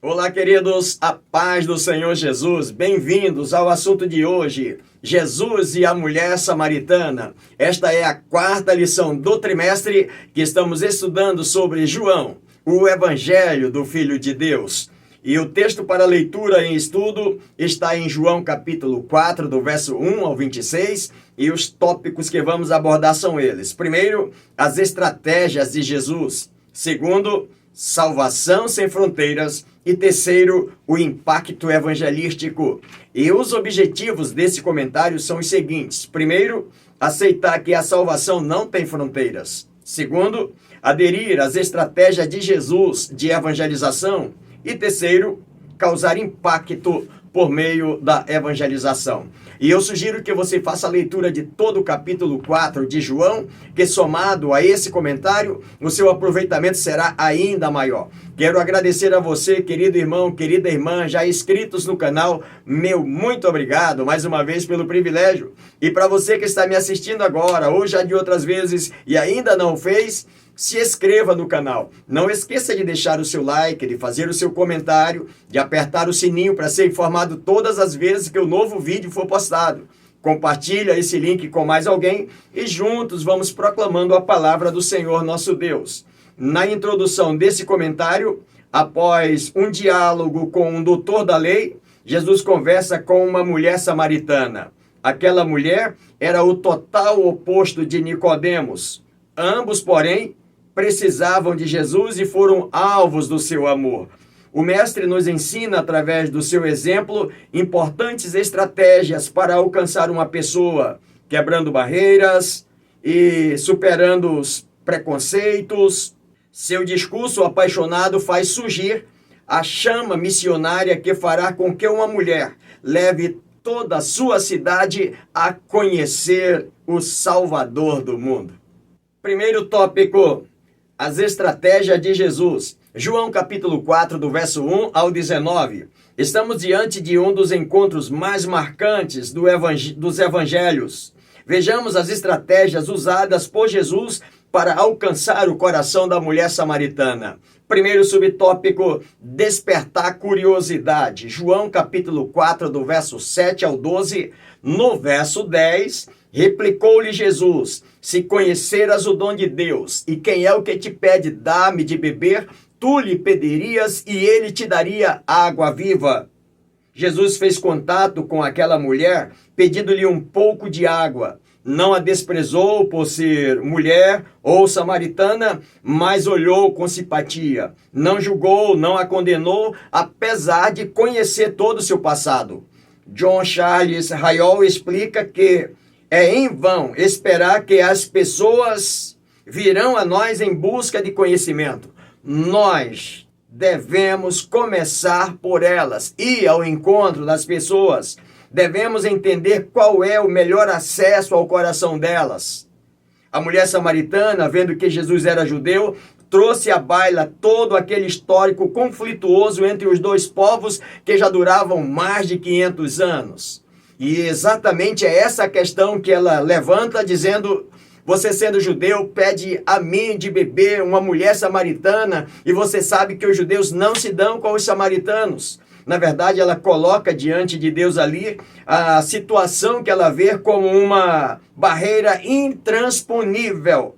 Olá, queridos, a paz do Senhor Jesus, bem-vindos ao assunto de hoje, Jesus e a mulher samaritana. Esta é a quarta lição do trimestre que estamos estudando sobre João, o Evangelho do Filho de Deus. E o texto para leitura em estudo está em João capítulo 4, do verso 1 ao 26, e os tópicos que vamos abordar são eles. Primeiro, as estratégias de Jesus. Segundo, salvação sem fronteiras. E terceiro, o impacto evangelístico. E os objetivos desse comentário são os seguintes. Primeiro, aceitar que a salvação não tem fronteiras. Segundo, aderir às estratégias de Jesus de evangelização. E terceiro, causar impacto por meio da evangelização. E eu sugiro que você faça a leitura de todo o capítulo 4 de João, que somado a esse comentário, o seu aproveitamento será ainda maior. Quero agradecer a você, querido irmão, querida irmã, já inscritos no canal, meu muito obrigado mais uma vez pelo privilégio. E para você que está me assistindo agora, ou já de outras vezes e ainda não o fez, se inscreva no canal. Não esqueça de deixar o seu like, de fazer o seu comentário, de apertar o sininho para ser informado todas as vezes que o novo vídeo for postado. Compartilha esse link com mais alguém e juntos vamos proclamando a palavra do Senhor nosso Deus. Na introdução desse comentário, após um diálogo com um doutor da lei, Jesus conversa com uma mulher samaritana. Aquela mulher era o total oposto de Nicodemos. Ambos, porém, precisavam de Jesus e foram alvos do seu amor. O mestre nos ensina, através do seu exemplo, importantes estratégias para alcançar uma pessoa, quebrando barreiras e superando os preconceitos. Seu discurso apaixonado faz surgir a chama missionária que fará com que uma mulher leve toda a sua cidade a conhecer o Salvador do mundo. Primeiro tópico, as estratégias de Jesus. João capítulo 4, do verso 1 ao 19. Estamos diante de um dos encontros mais marcantes dos evangelhos. Vejamos as estratégias usadas por Jesus para alcançar o coração da mulher samaritana. Primeiro subtópico, despertar curiosidade. João capítulo 4, do verso 7 ao 12. No verso 10, replicou-lhe Jesus: se conheceras o dom de Deus, e quem é o que te pede, dá-me de beber, tu lhe pedirias e ele te daria água viva. Jesus fez contato com aquela mulher, pedindo-lhe um pouco de água. Não a desprezou por ser mulher ou samaritana, mas olhou com simpatia. Não julgou, não a condenou, apesar de conhecer todo o seu passado. John Charles Rayol explica que é em vão esperar que as pessoas virão a nós em busca de conhecimento. Nós devemos começar por elas, ir ao encontro das pessoas. Devemos entender qual é o melhor acesso ao coração delas. A mulher samaritana, vendo que Jesus era judeu, trouxe à baila todo aquele histórico conflituoso entre os dois povos que já duravam mais de 500 anos. E exatamente é essa a questão que ela levanta, dizendo: você sendo judeu, pede a mim de beber, uma mulher samaritana, e você sabe que os judeus não se dão com os samaritanos. Na verdade, ela coloca diante de Deus ali a situação que ela vê como uma barreira intransponível.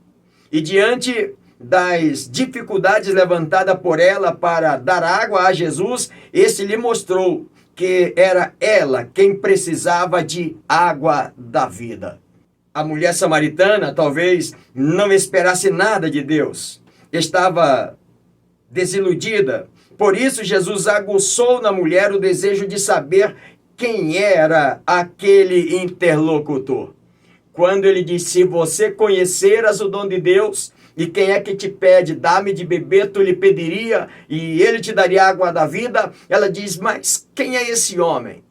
E diante das dificuldades levantadas por ela para dar água a Jesus, esse lhe mostrou que era ela quem precisava de água da vida. A mulher samaritana talvez não esperasse nada de Deus. Estava desiludida. Por isso, Jesus aguçou na mulher o desejo de saber quem era aquele interlocutor. Quando ele disse: se você conheceras o dom de Deus, e quem é que te pede, dá-me de beber, tu lhe pediria, e ele te daria água da vida, ela diz: mas quem é esse homem?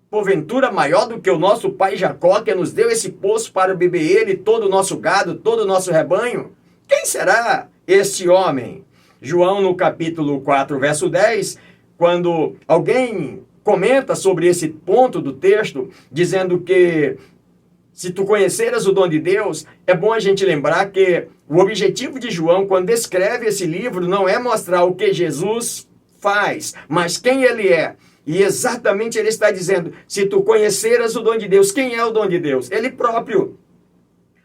Porventura maior do que o nosso pai Jacó, que nos deu esse poço para beber ele, todo o nosso gado, todo o nosso rebanho? Quem será esse homem? João, no capítulo 4, verso 10, quando alguém comenta sobre esse ponto do texto, dizendo que se tu conheceras o dom de Deus, é bom a gente lembrar que o objetivo de João, quando escreve esse livro, não é mostrar o que Jesus faz, mas quem ele é. E exatamente ele está dizendo, se tu conheceras o dom de Deus, quem é o dom de Deus? Ele próprio.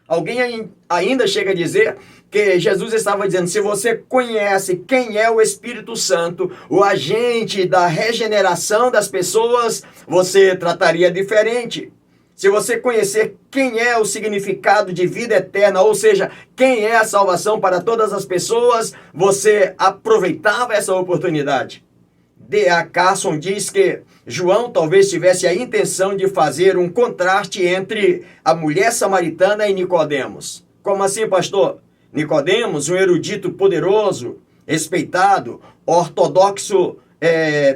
Alguém ainda chega a dizer que Jesus estava dizendo, se você conhece quem é o Espírito Santo, o agente da regeneração das pessoas, você trataria diferente. Se você conhecer quem é o significado de vida eterna, ou seja, quem é a salvação para todas as pessoas, você aproveitava essa oportunidade. D.A. Carson diz que João talvez tivesse a intenção de fazer um contraste entre a mulher samaritana e Nicodemos. Como assim, pastor? Nicodemos, um erudito poderoso, respeitado, ortodoxo,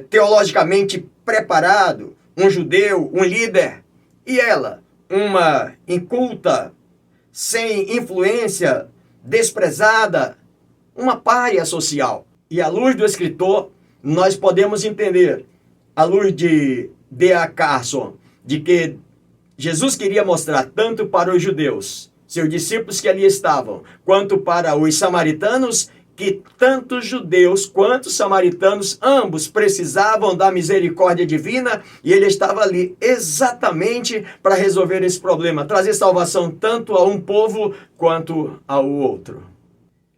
teologicamente preparado, um judeu, um líder. E ela, uma inculta, sem influência, desprezada, uma pária social. E à luz do escritor, nós podemos entender, à luz de D.A. Carson, de que Jesus queria mostrar tanto para os judeus, seus discípulos que ali estavam, quanto para os samaritanos, que tanto judeus quanto samaritanos, ambos precisavam da misericórdia divina, e ele estava ali exatamente para resolver esse problema, trazer salvação tanto a um povo quanto ao outro.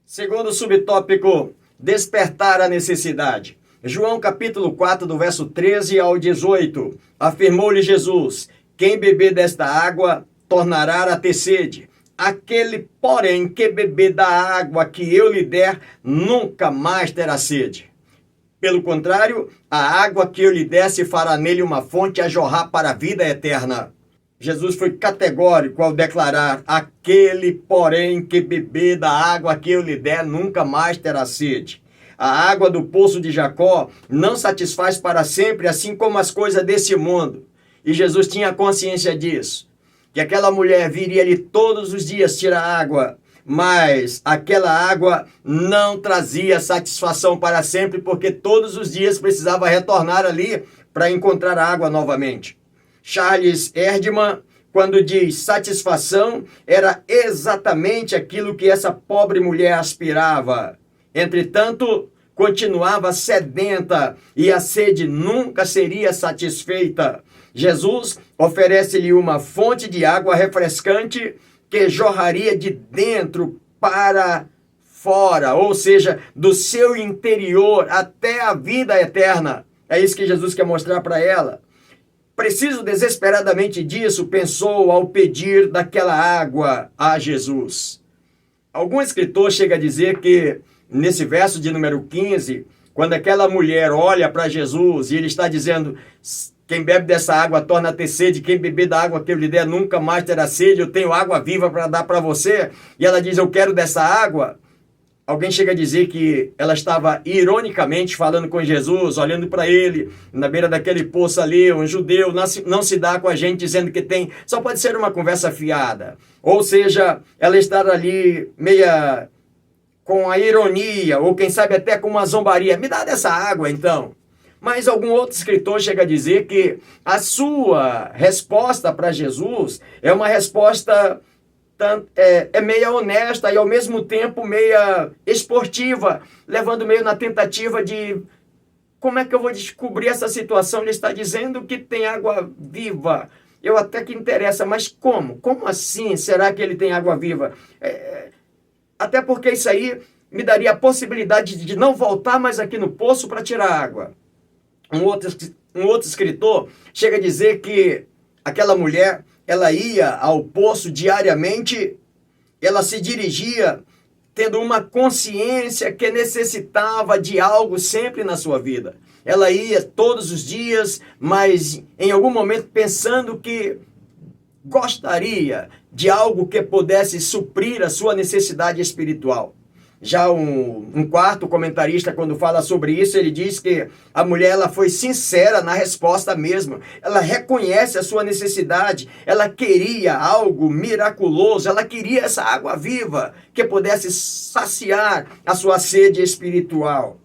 Segundo subtópico, despertar a necessidade. João capítulo 4, do verso 13 ao 18, afirmou-lhe Jesus, quem beber desta água tornará a ter sede. Aquele, porém, que beber da água que eu lhe der, nunca mais terá sede. Pelo contrário, a água que eu lhe der se fará nele uma fonte a jorrar para a vida eterna. Jesus foi categórico ao declarar, aquele, porém, que beber da água que eu lhe der, nunca mais terá sede. A água do poço de Jacó não satisfaz para sempre, assim como as coisas desse mundo. E Jesus tinha consciência disso, que aquela mulher viria ali todos os dias tirar água, mas aquela água não trazia satisfação para sempre, porque todos os dias precisava retornar ali para encontrar água novamente. Charles Erdmann, quando diz satisfação, era exatamente aquilo que essa pobre mulher aspirava. Entretanto, continuava sedenta e a sede nunca seria satisfeita. Jesus oferece-lhe uma fonte de água refrescante que jorraria de dentro para fora, ou seja, do seu interior até a vida eterna. É isso que Jesus quer mostrar para ela. Preciso desesperadamente disso, pensou ao pedir daquela água a Jesus. Algum escritor chega a dizer que nesse verso de número 15, quando aquela mulher olha para Jesus e ele está dizendo, quem bebe dessa água torna a ter sede, quem beber da água que eu lhe der nunca mais terá sede, eu tenho água viva para dar para você, e ela diz, eu quero dessa água. Alguém chega a dizer que ela estava ironicamente falando com Jesus, olhando para ele, na beira daquele poço ali, um judeu não se dá com a gente dizendo que tem, só pode ser uma conversa fiada. Ou seja, ela estar ali meia com a ironia, ou quem sabe até com uma zombaria, me dá dessa água então. Mas algum outro escritor chega a dizer que a sua resposta para Jesus é uma resposta meia honesta e ao mesmo tempo meia esportiva, levando meio na tentativa de como é que eu vou descobrir essa situação? Ele está dizendo que tem água viva. Eu até que interessa, mas como? Como assim será que ele tem água viva? Até porque isso aí me daria a possibilidade de não voltar mais aqui no poço para tirar água. Um outro escritor chega a dizer que aquela mulher, ela ia ao poço diariamente, ela se dirigia tendo uma consciência que necessitava de algo sempre na sua vida. Ela ia todos os dias, mas em algum momento pensando que gostaria de algo que pudesse suprir a sua necessidade espiritual. Já um quarto comentarista, quando fala sobre isso, ele diz que a mulher ela foi sincera na resposta mesmo. Ela reconhece a sua necessidade, ela queria algo miraculoso, ela queria essa água viva que pudesse saciar a sua sede espiritual.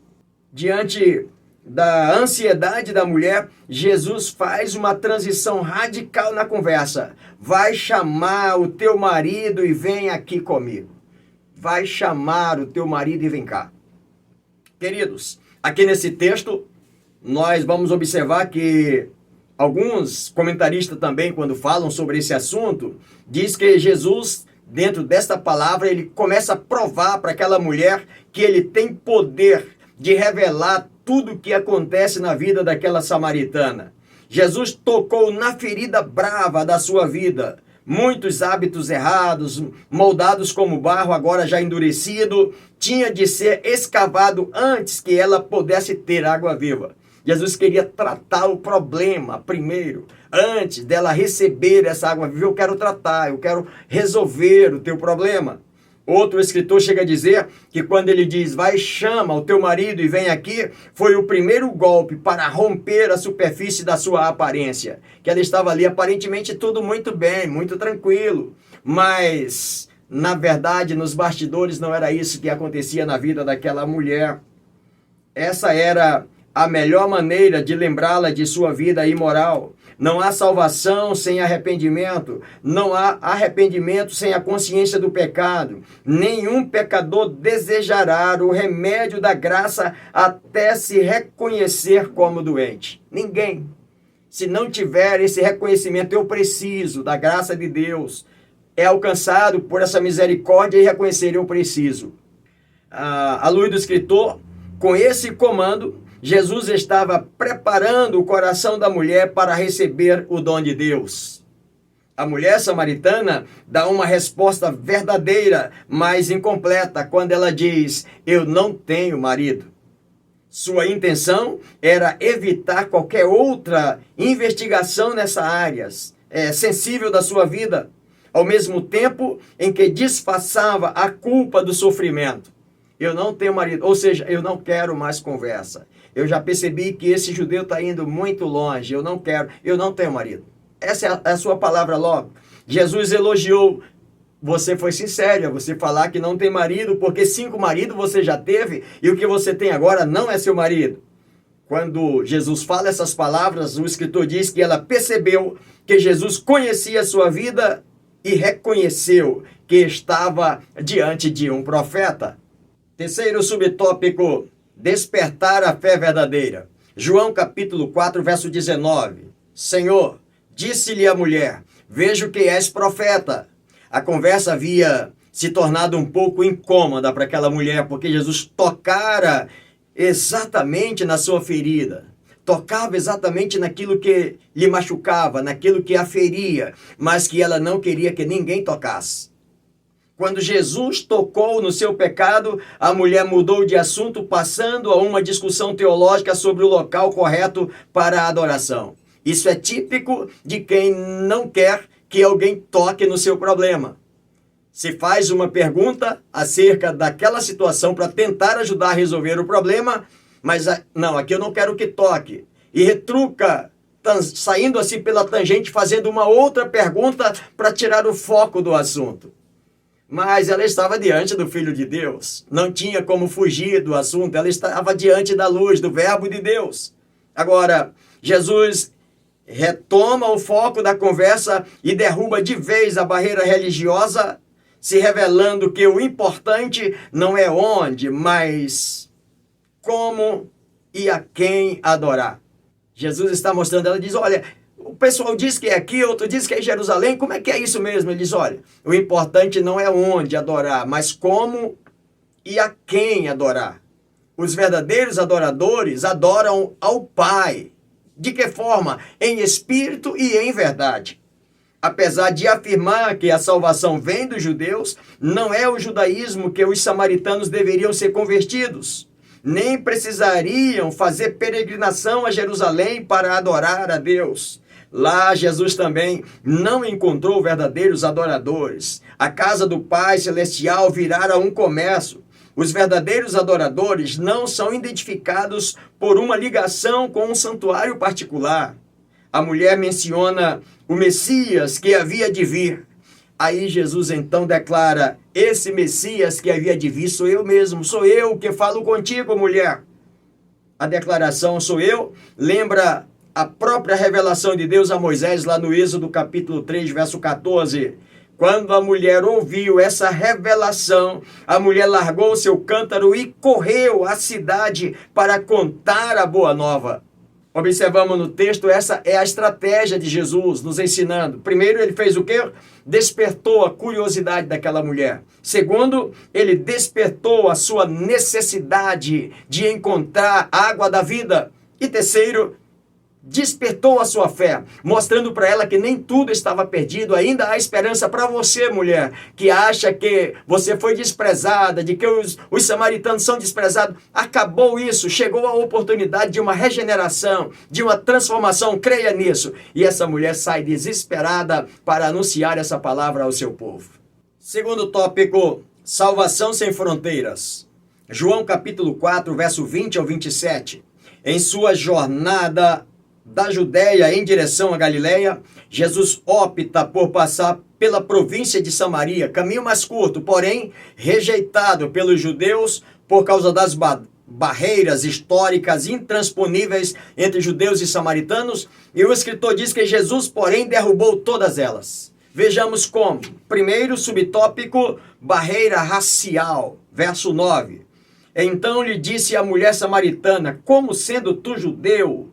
Diante da ansiedade da mulher, Jesus faz uma transição radical na conversa. Vai chamar o teu marido e vem aqui comigo. Vai chamar o teu marido e vem cá. Queridos, Aqui nesse texto, nós vamos observar que alguns comentaristas também, quando falam sobre esse assunto, diz que Jesus, dentro desta palavra, ele começa a provar para aquela mulher que ele tem poder de revelar tudo o que acontece na vida daquela samaritana. Jesus tocou na ferida brava da sua vida. Muitos hábitos errados, moldados como barro, agora já endurecido, tinha de ser escavado antes que ela pudesse ter água viva. Jesus queria tratar o problema primeiro, antes dela receber essa água viva. Eu quero tratar, eu quero resolver o teu problema. Outro escritor chega a dizer que quando ele diz, vai, chama o teu marido e vem aqui, foi o primeiro golpe para romper a superfície da sua aparência. Que ela estava ali aparentemente tudo muito bem, muito tranquilo, mas na verdade nos bastidores não era isso que acontecia na vida daquela mulher. Essa era a melhor maneira de lembrá-la de sua vida imoral. Não há salvação sem arrependimento. Não há arrependimento sem a consciência do pecado. Nenhum pecador desejará o remédio da graça até se reconhecer como doente. Ninguém. Se não tiver esse reconhecimento, eu preciso da graça de Deus, é alcançado por essa misericórdia e reconhecer, eu preciso. À luz do escritor, com esse comando, Jesus estava preparando o coração da mulher para receber o dom de Deus. A mulher samaritana dá uma resposta verdadeira, mas incompleta, quando ela diz, eu não tenho marido. Sua intenção era evitar qualquer outra investigação nessa área sensível da sua vida, ao mesmo tempo em que disfarçava a culpa do sofrimento. Eu não tenho marido, ou seja, eu não quero mais conversa. Eu já percebi que esse judeu está indo muito longe, eu não tenho marido. Essa é a sua palavra logo. Jesus elogiou, você foi sincera, você falar que não tem marido, porque 5 maridos você já teve, e o que você tem agora não é seu marido. Quando Jesus fala essas palavras, o escritor diz que ela percebeu que Jesus conhecia a sua vida e reconheceu que estava diante de um profeta. Terceiro subtópico, despertar a fé verdadeira. João capítulo 4, verso 19. Senhor, disse-lhe a mulher, vejo que és profeta. A conversa havia se tornado um pouco incômoda para aquela mulher, porque Jesus tocara exatamente na sua ferida. Tocava exatamente naquilo que lhe machucava, naquilo que a feria, mas que ela não queria que ninguém tocasse. Quando Jesus tocou no seu pecado, a mulher mudou de assunto, passando a uma discussão teológica sobre o local correto para a adoração. Isso é típico de quem não quer que alguém toque no seu problema. Se faz uma pergunta acerca daquela situação para tentar ajudar a resolver o problema, mas não, aqui eu não quero que toque. E retruca, saindo assim pela tangente, fazendo uma outra pergunta para tirar o foco do assunto. Mas ela estava diante do Filho de Deus. Não tinha como fugir do assunto. Ela estava diante da luz, do Verbo de Deus. Agora, Jesus retoma o foco da conversa e derruba de vez a barreira religiosa, se revelando que o importante não é onde, mas como e a quem adorar. Jesus está mostrando, ela diz, olha, o pessoal diz que é aqui, outro diz que é em Jerusalém, como é que é isso mesmo? Ele diz, olha, o importante não é onde adorar, mas como e a quem adorar. Os verdadeiros adoradores adoram ao Pai. De que forma? Em espírito e em verdade. Apesar de afirmar que a salvação vem dos judeus, não é o judaísmo que os samaritanos deveriam ser convertidos. Nem precisariam fazer peregrinação a Jerusalém para adorar a Deus. Lá, Jesus também não encontrou verdadeiros adoradores. A casa do Pai Celestial virara um comércio. Os verdadeiros adoradores não são identificados por uma ligação com um santuário particular. A mulher menciona o Messias que havia de vir. Aí Jesus então declara, esse Messias que havia de vir sou eu mesmo, sou eu que falo contigo, mulher. A declaração sou eu lembra a própria revelação de Deus a Moisés lá no Êxodo capítulo 3, verso 14, Quando a mulher ouviu essa revelação, a mulher largou o seu cântaro e correu à cidade para contar a boa nova. Observamos no texto, essa é a estratégia de Jesus nos ensinando. Primeiro, ele fez o quê? Despertou a curiosidade daquela mulher. Segundo, ele despertou a sua necessidade de encontrar a água da vida. E terceiro, despertou a sua fé, mostrando para ela que nem tudo estava perdido, ainda há esperança para você, mulher, que acha que você foi desprezada, de que os samaritanos são desprezados. Acabou isso, chegou a oportunidade de uma regeneração, de uma transformação, creia nisso. E essa mulher sai desesperada para anunciar essa palavra ao seu povo. Segundo tópico, salvação sem fronteiras. João capítulo 4, verso 20 ao 27. Em sua jornada da Judéia em direção à Galileia, Jesus opta por passar pela província de Samaria, caminho mais curto, porém rejeitado pelos judeus por causa das barreiras históricas intransponíveis entre judeus e samaritanos, e o escritor diz que Jesus, porém, derrubou todas elas. Vejamos como. Primeiro subtópico, barreira racial, verso 9. Então lhe disse a mulher samaritana: como sendo tu judeu,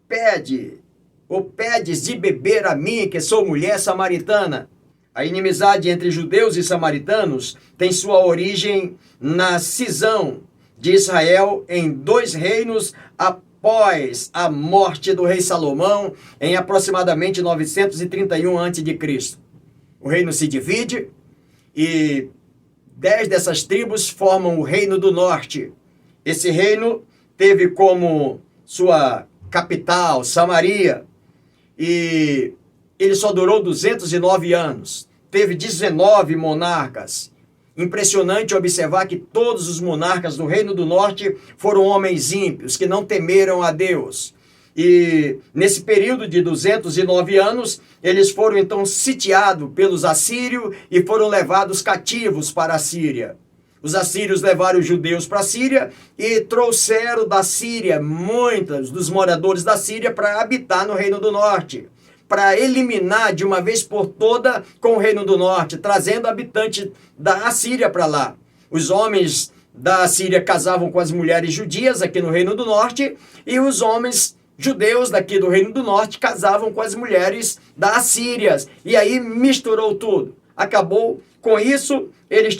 pedes de beber a mim, que sou mulher samaritana? A inimizade entre judeus e samaritanos tem sua origem na cisão de Israel em dois reinos após a morte do rei Salomão, em aproximadamente 931 a.C. O reino se divide e 10 dessas tribos formam o reino do norte. Esse reino teve como sua capital Samaria, e ele só durou 209 anos. Teve 19 monarcas. Impressionante observar que todos os monarcas do Reino do Norte foram homens ímpios, que não temeram a Deus. E nesse período de 209 anos, eles foram então sitiados pelos assírios e foram levados cativos para a Síria. Os assírios levaram os judeus para a Síria e trouxeram da Síria muitos dos moradores da Síria para habitar no Reino do Norte, para eliminar de uma vez por toda com o Reino do Norte, trazendo habitantes da Assíria para lá. Os homens da Síria casavam com as mulheres judias aqui no Reino do Norte, e os homens judeus daqui do Reino do Norte casavam com as mulheres da Assíria. E aí misturou tudo. Acabou com isso, eles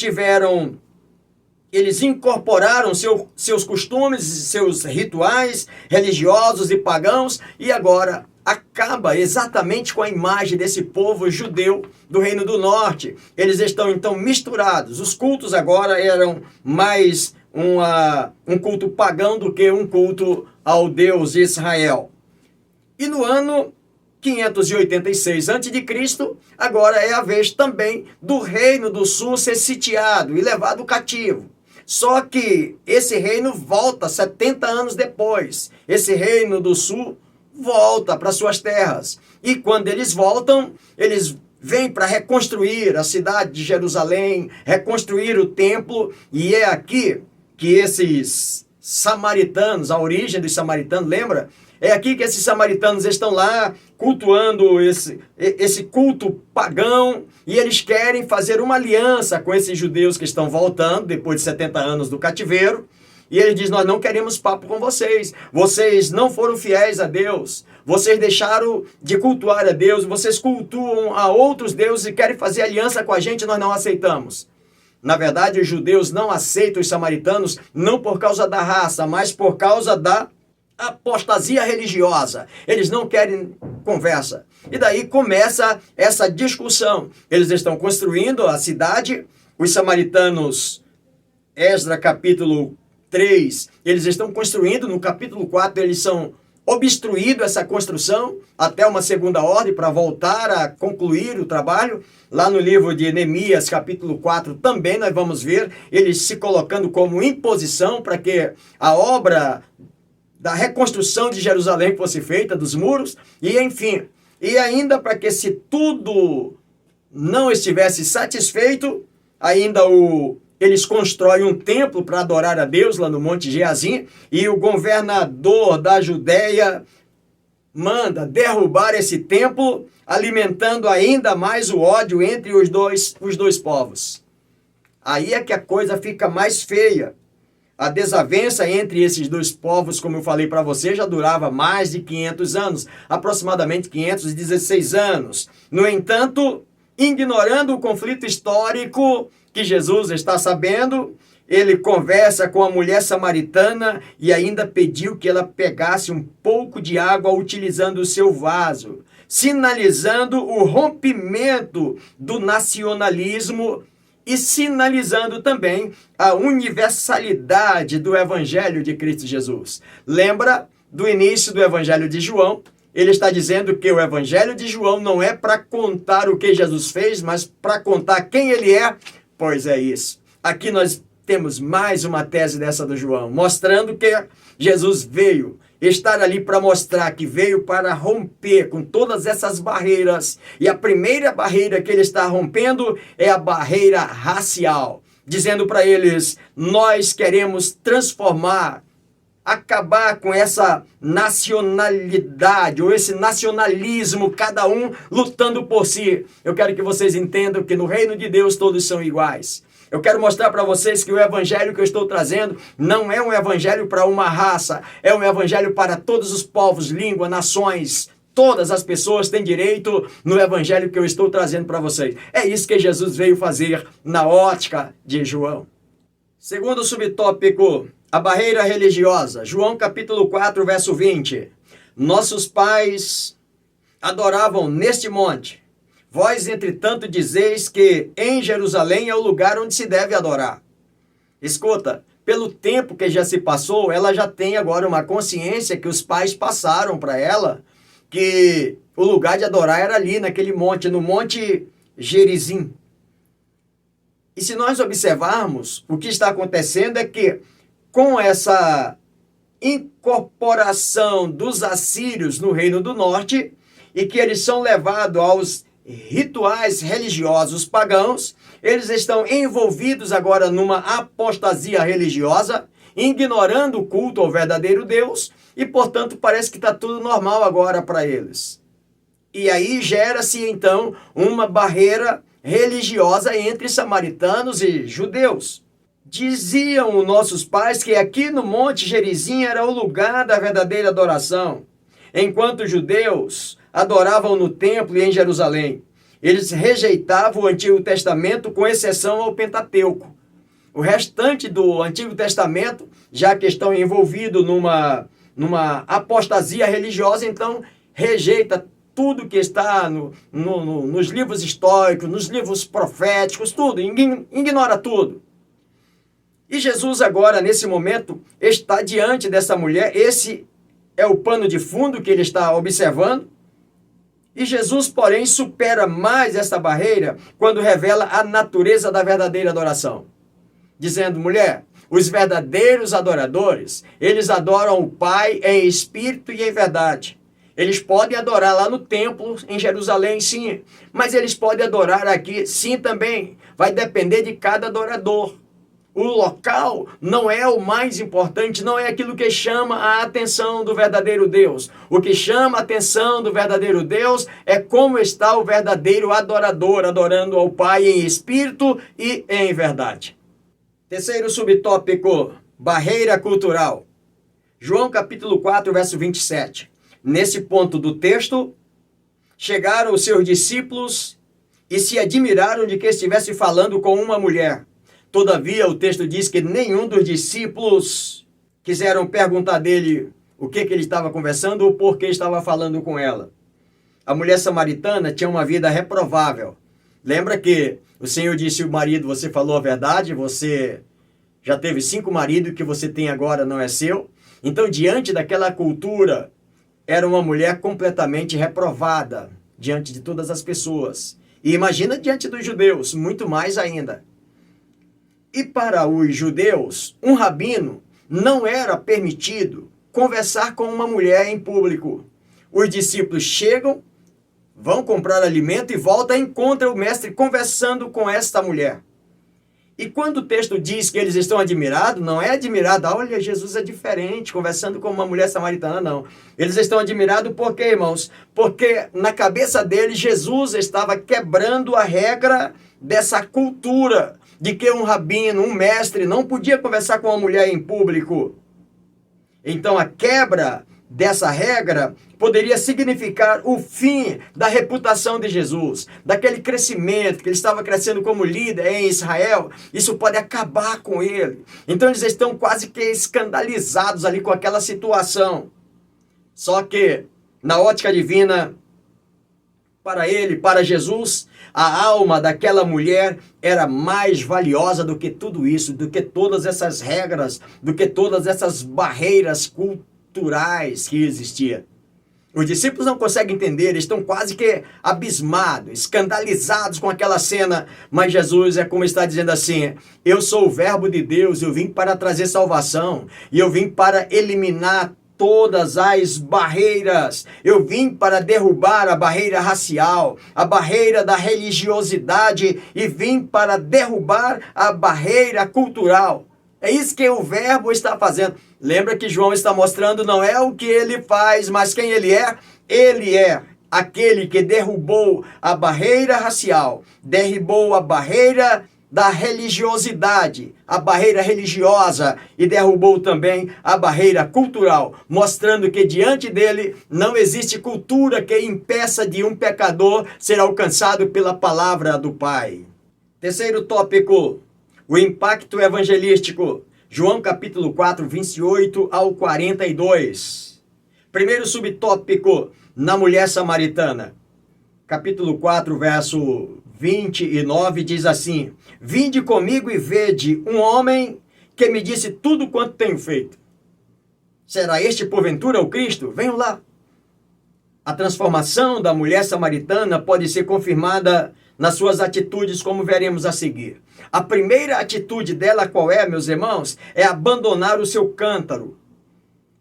incorporaram seus costumes, seus rituais religiosos e pagãos, e agora acaba exatamente com a imagem desse povo judeu do Reino do Norte. Eles estão então misturados. Os cultos agora eram mais um culto pagão do que um culto ao Deus de Israel. E no ano 586 a.C., agora é a vez também do Reino do Sul ser sitiado e levado cativo. Só que esse reino volta 70 anos depois. Esse Reino do Sul volta para suas terras. E quando eles voltam, eles vêm para reconstruir a cidade de Jerusalém, reconstruir o templo, e é aqui que esses samaritanos, a origem dos samaritanos, lembra? É aqui que esses samaritanos estão lá cultuando esse culto pagão, e eles querem fazer uma aliança com esses judeus que estão voltando depois de 70 anos do cativeiro. E ele diz: nós não queremos papo com vocês. Vocês não foram fiéis a Deus. Vocês deixaram de cultuar a Deus. Vocês cultuam a outros deuses e querem fazer aliança com a gente. Nós não aceitamos. Na verdade, os judeus não aceitam os samaritanos não por causa da raça, mas por causa da apostasia religiosa. Eles não querem conversa. E daí começa essa discussão. Eles estão construindo a cidade. Os samaritanos, Esdras capítulo 3, eles estão construindo. No capítulo 4, eles são obstruídos essa construção até uma segunda ordem para voltar a concluir o trabalho. Lá no livro de Neemias, capítulo 4, também nós vamos ver eles se colocando como imposição para que a obra da reconstrução de Jerusalém fosse feita, dos muros, e enfim. E ainda para que, se tudo não estivesse satisfeito, ainda eles constroem um templo para adorar a Deus lá no Monte Geazim, e o governador da Judéia manda derrubar esse templo, alimentando ainda mais o ódio entre os dois povos. Aí é que a coisa fica mais feia. A desavença entre esses dois povos, como eu falei para você, já durava mais de 500 anos, aproximadamente 516 anos. No entanto, ignorando o conflito histórico que Jesus está sabendo, ele conversa com a mulher samaritana e ainda pediu que ela pegasse um pouco de água utilizando o seu vaso, sinalizando o rompimento do nacionalismo e sinalizando também a universalidade do Evangelho de Cristo Jesus. Lembra do início do Evangelho de João? Ele está dizendo que o Evangelho de João não é para contar o que Jesus fez, mas para contar quem ele é. Pois é isso. Aqui nós temos mais uma tese dessa do João, mostrando que Jesus veio estar ali para mostrar que veio para romper com todas essas barreiras. E a primeira barreira que ele está rompendo é a barreira racial, dizendo para eles: nós queremos transformar, acabar com essa nacionalidade ou esse nacionalismo, cada um lutando por si. Eu quero que vocês entendam que no reino de Deus todos são iguais. Eu quero mostrar para vocês que o evangelho que eu estou trazendo não é um evangelho para uma raça, é um evangelho para todos os povos, línguas, nações. Todas as pessoas têm direito no evangelho que eu estou trazendo para vocês. É isso que Jesus veio fazer na ótica de João. Segundo subtópico, a barreira religiosa. João capítulo 4, verso 20. Nossos pais adoravam neste monte. Vós, entretanto, dizeis que em Jerusalém é o lugar onde se deve adorar. Escuta, pelo tempo que já se passou, ela já tem agora uma consciência que os pais passaram para ela, que o lugar de adorar era ali, naquele monte, no Monte Gerizim. E se nós observarmos, o que está acontecendo é que, com essa incorporação dos assírios no Reino do Norte, e que eles são levados aos rituais religiosos pagãos, eles estão envolvidos agora numa apostasia religiosa, ignorando o culto ao verdadeiro Deus, e portanto parece que está tudo normal agora para eles. E aí gera-se então uma barreira religiosa entre samaritanos e judeus. Diziam os nossos pais que aqui no Monte Gerizim era o lugar da verdadeira adoração, enquanto os judeus adoravam no templo e em Jerusalém. Eles rejeitavam o Antigo Testamento, com exceção ao Pentateuco. O restante do Antigo Testamento, já que estão envolvidos numa apostasia religiosa, então rejeita tudo que está nos livros históricos, nos livros proféticos, tudo, ignora tudo. E Jesus agora, nesse momento, está diante dessa mulher. Esse é o pano de fundo que ele está observando. E Jesus, porém, supera mais essa barreira quando revela a natureza da verdadeira adoração. Dizendo: mulher, os verdadeiros adoradores, eles adoram o Pai em espírito e em verdade. Eles podem adorar lá no templo, em Jerusalém, sim. Mas eles podem adorar aqui, sim, também. Vai depender de cada adorador. O local não é o mais importante, não é aquilo que chama a atenção do verdadeiro Deus. O que chama a atenção do verdadeiro Deus é como está o verdadeiro adorador, adorando ao Pai em espírito e em verdade. Terceiro subtópico, barreira cultural. João capítulo 4, verso 27. Nesse ponto do texto, chegaram os seus discípulos e se admiraram de que estivesse falando com uma mulher. Todavia, o texto diz que nenhum dos discípulos quiseram perguntar dele o que ele estava conversando ou por que estava falando com ela. A mulher samaritana tinha uma vida reprovável. Lembra que o Senhor disse ao marido: você falou a verdade, você já teve 5 maridos, o que você tem agora não é seu. Então, diante daquela cultura, era uma mulher completamente reprovada diante de todas as pessoas. E imagina diante dos judeus, muito mais ainda. E para os judeus, um rabino não era permitido conversar com uma mulher em público. Os discípulos chegam, vão comprar alimento e voltam e encontram o mestre conversando com esta mulher. E quando o texto diz que eles estão admirados, não é admirado, olha, Jesus é diferente, conversando com uma mulher samaritana, não. Eles estão admirados por quê, irmãos? Porque na cabeça deles, Jesus estava quebrando a regra dessa cultura de que um rabino, um mestre, não podia conversar com uma mulher em público. Então, a quebra dessa regra poderia significar o fim da reputação de Jesus, daquele crescimento que ele estava crescendo como líder em Israel. Isso pode acabar com ele. Então eles estão quase que escandalizados ali com aquela situação. Só que, na ótica divina, para ele, para Jesus, a alma daquela mulher era mais valiosa do que tudo isso, do que todas essas regras, do que todas essas barreiras culturais que existiam. Os discípulos não conseguem entender, eles estão quase que abismados, escandalizados com aquela cena, mas Jesus é como está dizendo assim, eu sou o verbo de Deus, eu vim para trazer salvação, e eu vim para eliminar todas as barreiras, eu vim para derrubar a barreira racial, a barreira da religiosidade, e vim para derrubar a barreira cultural. É isso que o verbo está fazendo. Lembra que João está mostrando não é o que ele faz, mas quem ele é? Ele é aquele que derrubou a barreira racial, derrubou a barreira da religiosidade, a barreira religiosa e derrubou também a barreira cultural, mostrando que diante dele não existe cultura que impeça de um pecador ser alcançado pela palavra do Pai. Terceiro tópico, o impacto evangelístico. João capítulo 4, 28 ao 42. Primeiro subtópico, na mulher samaritana. Capítulo 4, verso 29 diz assim: Vinde comigo e vede um homem que me disse tudo quanto tenho feito. Será este porventura o Cristo? Venham lá. A transformação da mulher samaritana pode ser confirmada nas suas atitudes, como veremos a seguir. A primeira atitude dela, qual é, meus irmãos? É abandonar o seu cântaro.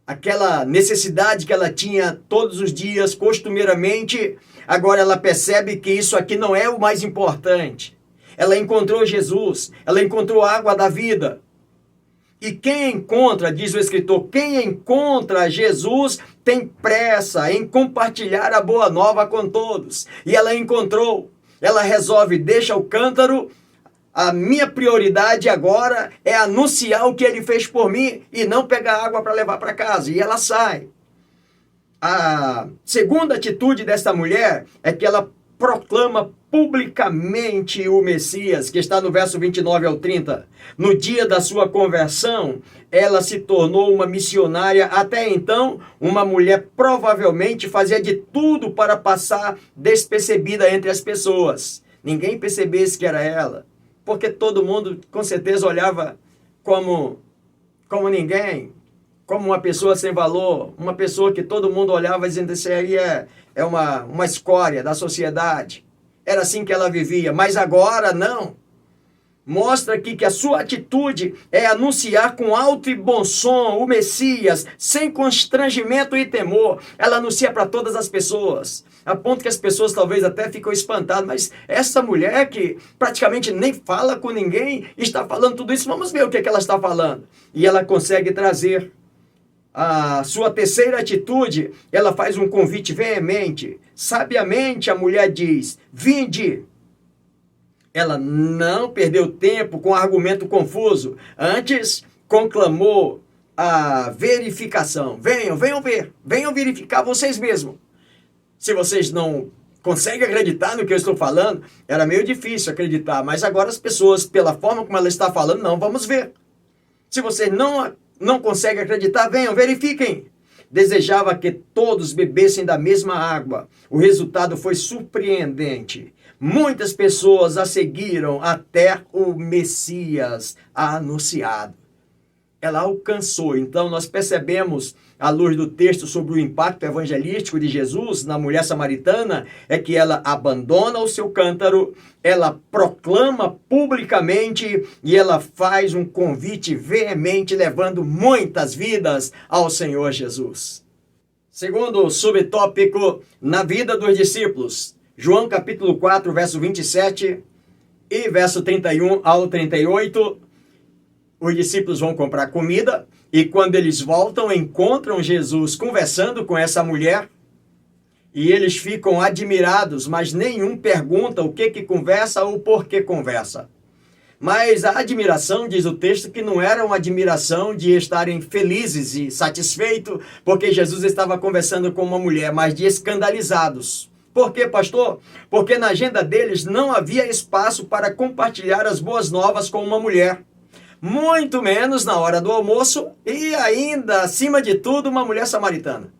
Aquela necessidade que ela tinha todos os dias, costumeiramente, agora ela percebe que isso aqui não é o mais importante. Ela encontrou Jesus, ela encontrou a água da vida. E quem encontra, diz o escritor, quem encontra Jesus tem pressa em compartilhar a boa nova com todos. E ela encontrou. Ela resolve, deixa o cântaro, a minha prioridade agora é anunciar o que ele fez por mim e não pegar água para levar para casa. E ela sai. A segunda atitude desta mulher é que ela proclama publicamente o Messias, que está no verso 29 ao 30. No dia da sua conversão, ela se tornou uma missionária. Até então, uma mulher provavelmente fazia de tudo para passar despercebida entre as pessoas. Ninguém percebesse que era ela, porque todo mundo com certeza olhava como ninguém, como uma pessoa sem valor, uma pessoa que todo mundo olhava dizendo, isso aí é uma escória da sociedade. Era assim que ela vivia, mas agora não. Mostra aqui que a sua atitude é anunciar com alto e bom som o Messias, sem constrangimento e temor. Ela anuncia para todas as pessoas, a ponto que as pessoas talvez até ficam espantadas. Mas essa mulher que praticamente nem fala com ninguém, está falando tudo isso, vamos ver o que ela está falando. E ela consegue trazer a sua terceira atitude, ela faz um convite veemente. Sabiamente a mulher diz, vinde. Ela não perdeu tempo com argumento confuso. Antes, conclamou a verificação. Venham ver. Venham verificar vocês mesmos. Se vocês não conseguem acreditar no que eu estou falando, era meio difícil acreditar. Mas agora as pessoas, pela forma como ela está falando, não, vamos ver. Se vocês não conseguem acreditar, venham, verifiquem. Desejava que todos bebessem da mesma água. O resultado foi surpreendente. Muitas pessoas a seguiram até o Messias anunciado. Ela alcançou. Então nós percebemos, à luz do texto sobre o impacto evangelístico de Jesus na mulher samaritana, é que ela abandona o seu cântaro, ela proclama publicamente e ela faz um convite veemente, levando muitas vidas ao Senhor Jesus. Segundo subtópico, na vida dos discípulos. João capítulo 4, verso 27, E verso 31 ao 38, os discípulos vão comprar comida e quando eles voltam, encontram Jesus conversando com essa mulher e eles ficam admirados, mas nenhum pergunta o que conversa ou por que conversa. Mas a admiração, diz o texto, que não era uma admiração de estarem felizes e satisfeitos porque Jesus estava conversando com uma mulher, mas de escandalizados. Por quê, pastor? Porque na agenda deles não havia espaço para compartilhar as boas novas com uma mulher. Muito menos na hora do almoço e ainda, acima de tudo, uma mulher samaritana.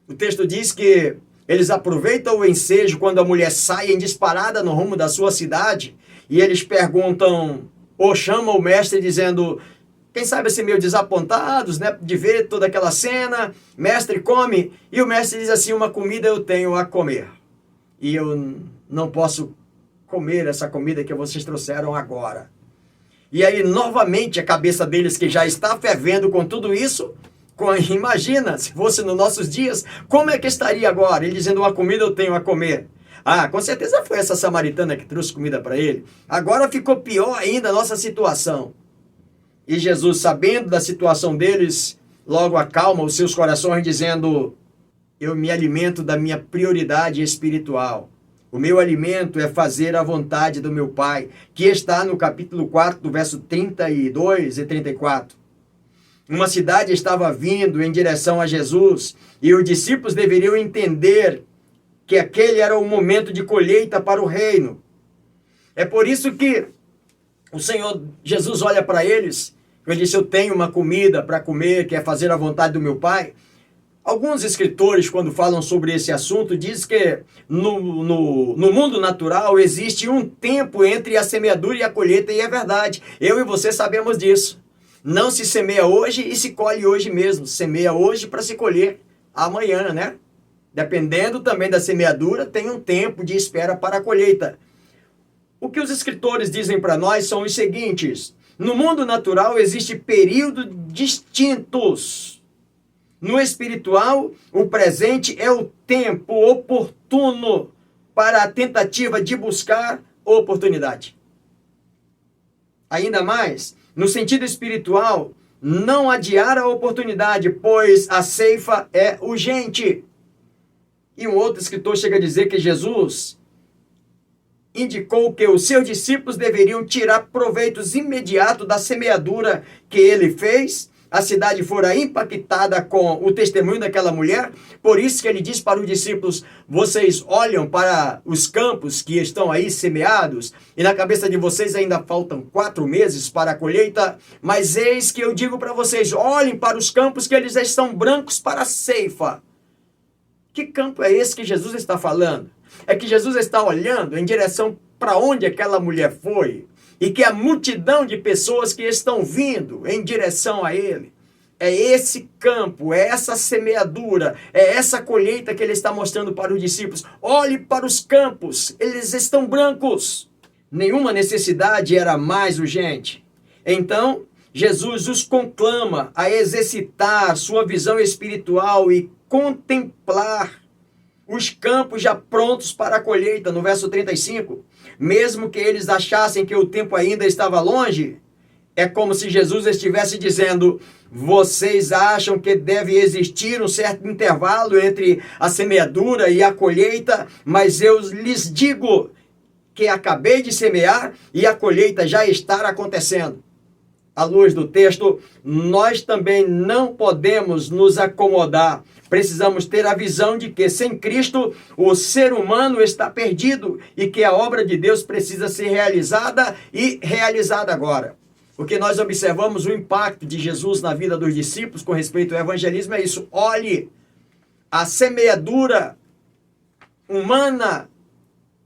O texto diz que eles aproveitam o ensejo quando a mulher sai em disparada no rumo da sua cidade e eles perguntam ou chamam o mestre dizendo, quem sabe assim meio desapontados, né, de ver toda aquela cena, mestre, come, e o mestre diz assim, uma comida eu tenho a comer e eu não posso comer essa comida que vocês trouxeram agora. E aí novamente a cabeça deles que já está fervendo com tudo isso, imagina, se fosse nos nossos dias, como é que estaria agora? Ele dizendo, uma comida eu tenho a comer. Ah, com certeza foi essa samaritana que trouxe comida para ele. Agora ficou pior ainda a nossa situação. E Jesus, sabendo da situação deles, logo acalma os seus corações, dizendo, eu me alimento da minha prioridade espiritual. O meu alimento é fazer a vontade do meu Pai, que está no capítulo 4, do verso 32 e 34. Uma cidade estava vindo em direção a Jesus e os discípulos deveriam entender que aquele era o momento de colheita para o reino. É por isso que o Senhor Jesus olha para eles, ele disse, eu tenho uma comida para comer, que é fazer a vontade do meu Pai. Alguns escritores, quando falam sobre esse assunto, dizem que no mundo natural existe um tempo entre a semeadura e a colheita, e é verdade. Eu e você sabemos disso. Não se semeia hoje e se colhe hoje mesmo. Semeia hoje para se colher amanhã, né? Dependendo também da semeadura, tem um tempo de espera para a colheita. O que os escritores dizem para nós são os seguintes. No mundo natural existem períodos distintos. No espiritual, o presente é o tempo oportuno para a tentativa de buscar oportunidade. Ainda mais, no sentido espiritual, não adiar a oportunidade, pois a ceifa é urgente. E um outro escritor chega a dizer que Jesus indicou que os seus discípulos deveriam tirar proveitos imediatos da semeadura que ele fez. A cidade fora impactada com o testemunho daquela mulher. Por isso que ele diz para os discípulos, vocês olham para os campos que estão aí semeados, e na cabeça de vocês ainda faltam 4 meses para a colheita, mas eis que eu digo para vocês, olhem para os campos que eles estão brancos para a ceifa. Que campo é esse que Jesus está falando? É que Jesus está olhando em direção para onde aquela mulher foi, e que a multidão de pessoas que estão vindo em direção a ele, é esse campo, é essa semeadura, é essa colheita que ele está mostrando para os discípulos. Olhe para os campos, eles estão brancos. Nenhuma necessidade era mais urgente. Então, Jesus os conclama a exercitar sua visão espiritual e contemplar os campos já prontos para a colheita, no verso 35. Mesmo que eles achassem que o tempo ainda estava longe, é como se Jesus estivesse dizendo, vocês acham que deve existir um certo intervalo entre a semeadura e a colheita, mas eu lhes digo que acabei de semear e a colheita já está acontecendo. À luz do texto, nós também não podemos nos acomodar. Precisamos ter a visão de que, sem Cristo, o ser humano está perdido e que a obra de Deus precisa ser realizada e realizada agora. Porque nós observamos o impacto de Jesus na vida dos discípulos com respeito ao evangelismo, é isso. Olhe, a semeadura humana,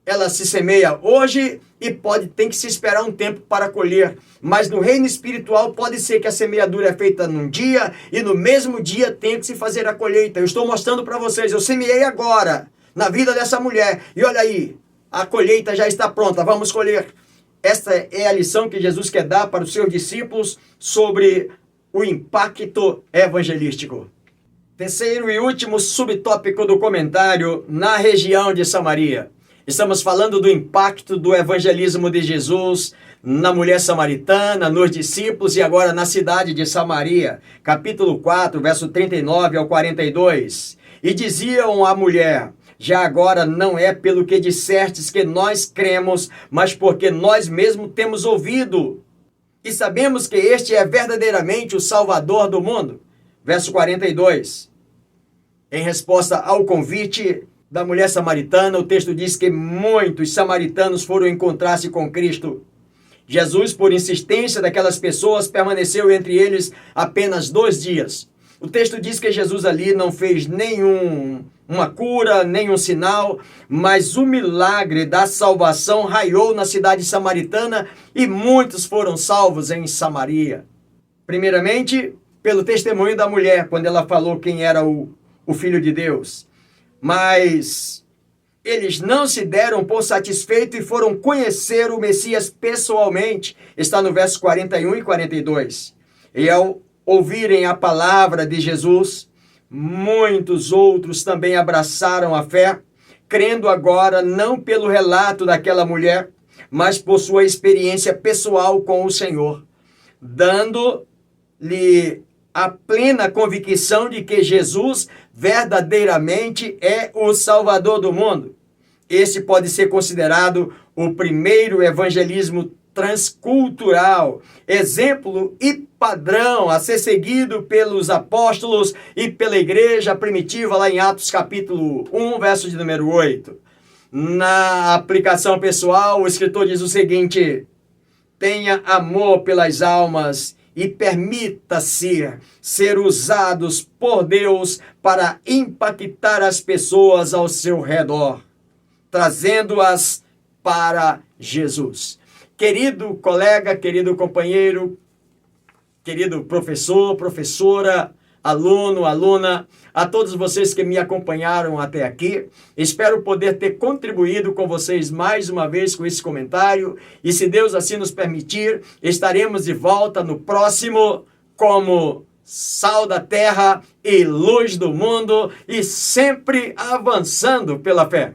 ela se semeia hoje e tem que se esperar um tempo para colher. Mas no reino espiritual pode ser que a semeadura é feita num dia e no mesmo dia tem que se fazer a colheita. Eu estou mostrando para vocês, eu semeei agora na vida dessa mulher. E olha aí, a colheita já está pronta, vamos colher. Esta é a lição que Jesus quer dar para os seus discípulos sobre o impacto evangelístico. Terceiro e último subtópico do comentário, na região de Samaria. Estamos falando do impacto do evangelismo de Jesus na mulher samaritana, nos discípulos e agora na cidade de Samaria. Capítulo 4, verso 39 ao 42. E diziam à mulher: já agora não é pelo que dissertes que nós cremos, mas porque nós mesmos temos ouvido. E sabemos que este é verdadeiramente o Salvador do mundo. Verso 42. Em resposta ao convite da mulher samaritana, o texto diz que muitos samaritanos foram encontrar-se com Cristo. Jesus, por insistência daquelas pessoas, permaneceu entre eles apenas 2 dias. O texto diz que Jesus ali não fez uma cura, nenhum sinal, mas o milagre da salvação raiou na cidade samaritana e muitos foram salvos em Samaria. Primeiramente, pelo testemunho da mulher, quando ela falou quem era o Filho de Deus. Mas eles não se deram por satisfeitos e foram conhecer o Messias pessoalmente. Está no verso 41 e 42. E ao ouvirem a palavra de Jesus, muitos outros também abraçaram a fé, crendo agora não pelo relato daquela mulher, mas por sua experiência pessoal com o Senhor, dando-lhe a plena convicção de que Jesus verdadeiramente é o Salvador do mundo. Esse pode ser considerado o primeiro evangelismo transcultural, exemplo e padrão a ser seguido pelos apóstolos e pela igreja primitiva lá em Atos capítulo 1, verso de número 8. Na aplicação pessoal, o escritor diz o seguinte: tenha amor pelas almas e permita-se ser usados por Deus para impactar as pessoas ao seu redor, trazendo-as para Jesus. Querido colega, querido companheiro, querido professor, professora, aluno, aluna, a todos vocês que me acompanharam até aqui, espero poder ter contribuído com vocês mais uma vez com esse comentário e, se Deus assim nos permitir, estaremos de volta no próximo como sal da terra e luz do mundo e sempre avançando pela fé.